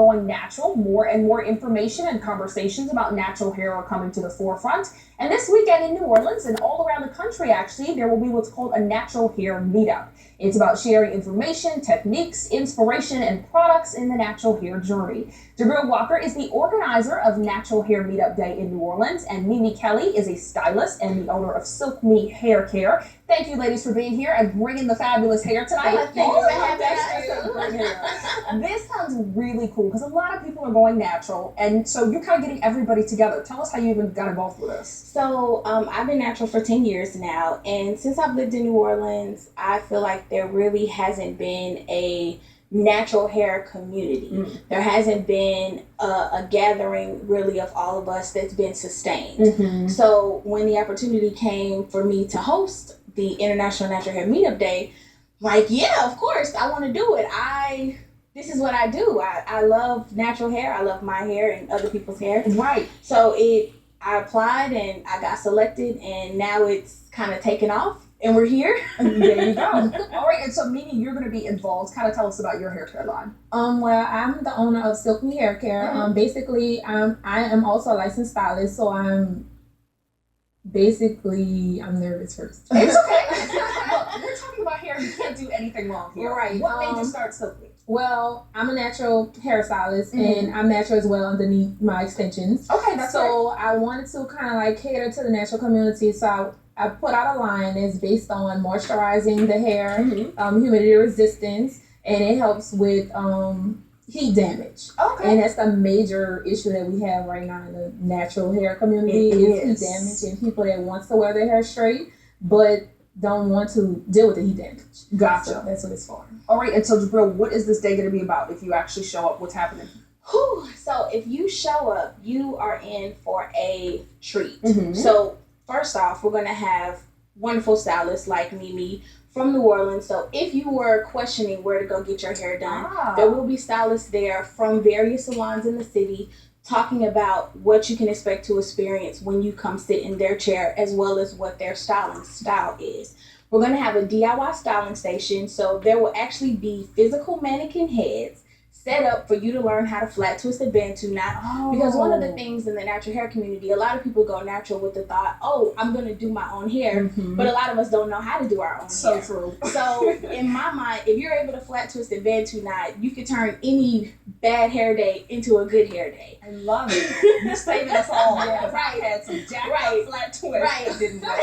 going natural. More and more information and conversations about natural hair are coming to the forefront. And this weekend in New Orleans and all around the country, actually, there will be what's called a natural hair meetup. It's about sharing information, techniques, inspiration, and products in the natural hair journey. Jabrew Walker is the organizer of Natural Hair Meetup Day in New Orleans, and Mimi Kelly is a stylist and the owner of Silk Me Hair Care. Thank you, ladies, for being here and bringing the fabulous hair tonight. Thank you for having us. This sounds really cool because a lot of people are going natural, and so you're kind of getting everybody together. Tell us how you even got involved with this. So I've been natural for 10 years now, and since I've lived in New Orleans, I feel like there really hasn't been a natural hair community. There hasn't been a gathering really of all of us that's been sustained. So when the opportunity came for me to host the International Natural Hair Meetup Day, like, yeah, of course, I want to do it. This is what I do. I love natural hair. I love my hair and other people's hair. Right. So I applied and I got selected, and now it's kind of taken off. And we're here. There you go. All right, and so Mimi, you're going to be involved. Kind of tell us about your hair care line. Well, I'm the owner of Silk Me Hair Care. Basically, I am also a licensed stylist, so I'm nervous first. It's okay. Look, we're talking about hair. You can't do anything wrong here. Right. What made you start Silk Me? Well, I'm a natural hairstylist, and I'm natural as well underneath my extensions. Okay, that's so I wanted to kind of like cater to the natural community, so I put out a line that's based on moisturizing the hair, humidity resistance, and it helps with heat damage. Okay. And that's the major issue that we have right now in the natural hair community is heat damage, and people that wants to wear their hair straight but don't want to deal with the heat damage. Gotcha. So that's what it's for. All right, and so Jabrew, what is this day going to be about? If you actually show up, what's happening? So if you show up, you are in for a treat. So first off, we're going to have wonderful stylists like Mimi from New Orleans. So if you were questioning where to go get your hair done, there will be stylists there from various salons in the city talking about what you can expect to experience when you come sit in their chair, as well as what their styling style is. We're going to have a DIY styling station, so there will actually be physical mannequin heads set up for you to learn how to flat twist a bantu knot. Because one of the things in the natural hair community, a lot of people go natural with the thought, oh, I'm going to do my own hair. But a lot of us don't know how to do our own hair. So true. So in my mind, if you're able to flat twist a bantu knot, you can turn any bad hair day into a good hair day. I love it. You're saving us all. Right. I had some jacked up flat twist. Right. Didn't work.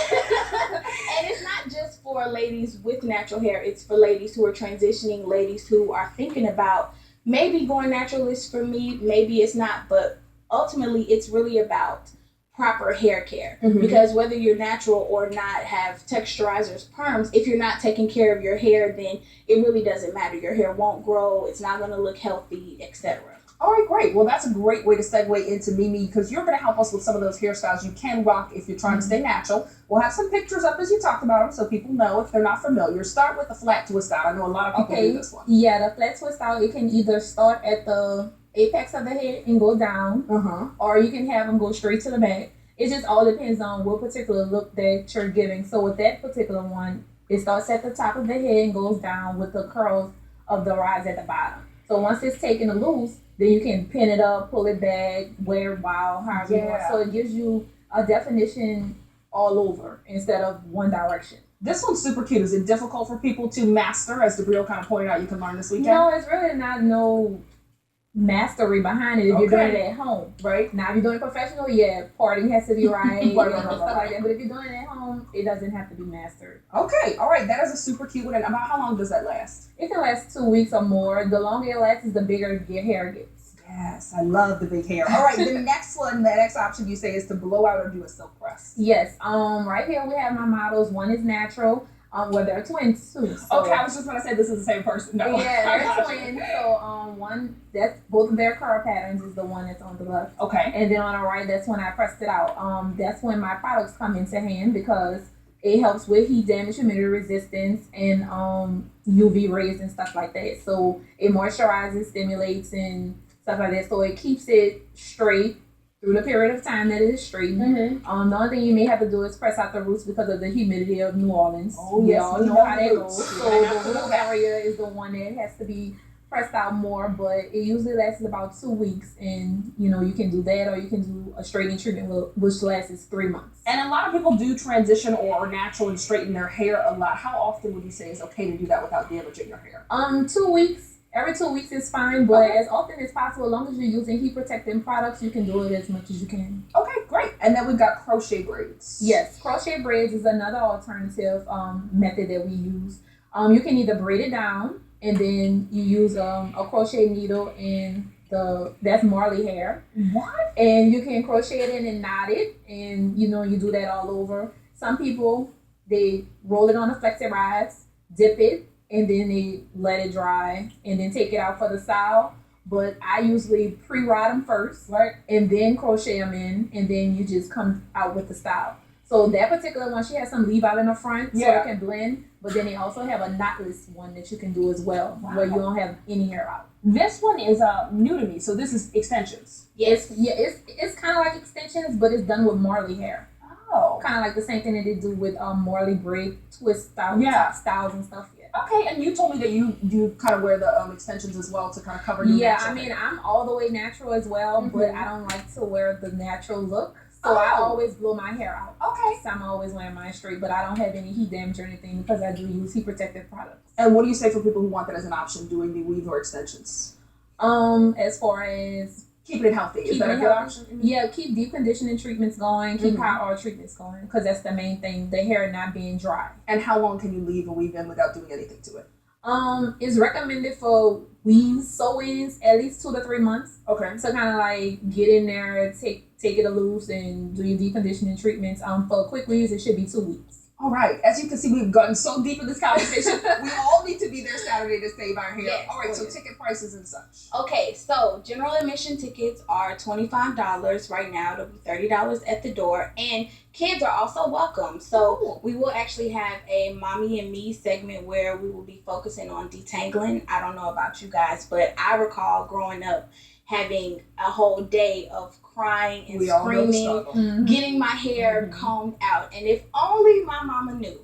And it's not just for ladies with natural hair. It's for ladies who are transitioning, ladies who are thinking about maybe going natural is for me, maybe it's not, but ultimately it's really about proper hair care. Because whether you're natural or not, have texturizers, perms, if you're not taking care of your hair, then it really doesn't matter. Your hair won't grow, it's not going to look healthy, etc. All right, great. Well, that's a great way to segue into Mimi, because you're going to help us with some of those hairstyles you can rock if you're trying to stay natural. We'll have some pictures up as you talked about them so people know if they're not familiar. Start with the flat twist out. I know a lot of people do this one. Yeah, the flat twist out, it can either start at the apex of the head and go down, or you can have them go straight to the back. It just all depends on what particular look that you're giving. So with that particular one, it starts at the top of the head and goes down with the curls of the rise at the bottom. So once it's taken loose, then you can pin it up, pull it back, wear it wild, however you want. So it gives you a definition all over instead of one direction. This one's super cute. Is it difficult for people to master? As Jabrew kind of pointed out, you can learn this weekend. No, it's really not no mastery behind it if you're doing it at home. Right. Now, if you're doing it professional, parting has to be right, and stuff like that. But if you're doing it at home, it doesn't have to be mastered. Okay. All right. That is a super cute one. And about how long does that last? It can last 2 weeks or more. The longer it lasts, the bigger your hair gets. Yes, I love the big hair. All right, the next option you say is to blow out or do a silk press. Yes. Right here we have my models. One is natural. Well, they're twins too. So. Okay, I was just going to say this is the same person. No. Yeah, they're twins. So one that's both of their curl patterns is the one that's on the left. Okay. And then on the right, that's when I pressed it out. That's when my products come into hand because it helps with heat damage, humidity resistance, and UV rays and stuff like that. So it moisturizes, stimulates, and stuff like that. So it keeps it straight through the period of time that it is straight. The only thing you may have to do is press out the roots because of the humidity of New Orleans. Oh, yes. We all know how that goes. So the root area is the one that has to be pressed out more, but it usually lasts about 2 weeks, and you can do that, or you can do a straightening treatment which lasts 3 months. And a lot of people do transition or are natural and straighten their hair a lot. How often would you say is okay to do that without damaging your hair? 2 weeks. Every 2 weeks is fine, but as often as possible, as long as you're using heat protecting products, you can do it as much as you can. Okay, great. And then we've got crochet braids. Yes, crochet braids is another alternative method that we use. You can either braid it down, and then you use a crochet needle and that's Marley hair. What? And you can crochet it in and knot it, and you do that all over. Some people, they roll it on a flexi rods, dip it, and then they let it dry and then take it out for the style. But I usually pre-rod them first, right, and then crochet them in, and then you just come out with the style. So that particular one, she has some leave out in the front so it can blend, but then they also have a knotless one that you can do as well, where you don't have any hair out. This one is new to me, so this is extensions. Yes, it's kind of like extensions, but it's done with Marley hair. Oh, kind of like the same thing that they do with Marley braid twist styles and stuff. Okay, and you told me that you kind of wear the extensions as well to kind of cover your natural hair. I'm all the way natural as well, but I don't like to wear the natural look. So I always blow my hair out. Okay. So I'm always wearing mine straight, but I don't have any heat damage or anything because I do use heat protective products. And what do you say for people who want that as an option, doing the weave or extensions? As far as keeping it healthy, is that a good option? Yeah, keep deep conditioning treatments going, keep hot oil treatments going, because that's the main thing, the hair not being dry. And how long can you leave a weave in without doing anything to it? It's recommended for weaves, sew-ins, at least 2 to 3 months. Okay. So kind of like get in there, take it loose, and do your deep conditioning treatments. For quick weaves, it should be 2 weeks. All right. As you can see, we've gotten so deep in this conversation. We all need to be there Saturday to save our hair. Yes, all right. So ticket prices and such. Okay. So general admission tickets are $25 right now. It'll be $30 at the door, and kids are also welcome. So we will actually have a Mommy and Me segment where we will be focusing on detangling. I don't know about you guys, but I recall growing up having a whole day of crying and screaming, getting my hair combed out. And if only my mama knew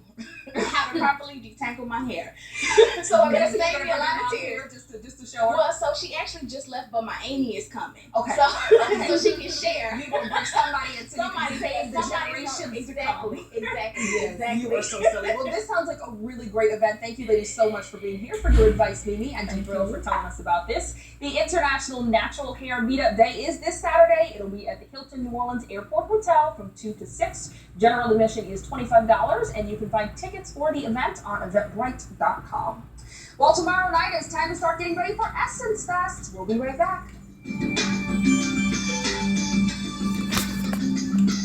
how to properly detangle my hair. So I guess it saved me a lot of tears. Just to show her. Well, so she actually just left, but my Amy is coming. Okay. So she can share. You will bring somebody in so you can save the generations to come. Exactly. You are so silly. Well, this sounds like a really great event. Thank you, ladies, so much for being here, for your advice, Mimi, and Jabrew for telling us about this. The International Natural Hair Meetup Day is this Saturday. It'll be at the Hilton New Orleans Airport Hotel from 2 to 6. General admission is $25, and you can find tickets for the event on eventbrite.com. Well, tomorrow night it's time to start getting ready for Essence Fest. We'll be right back.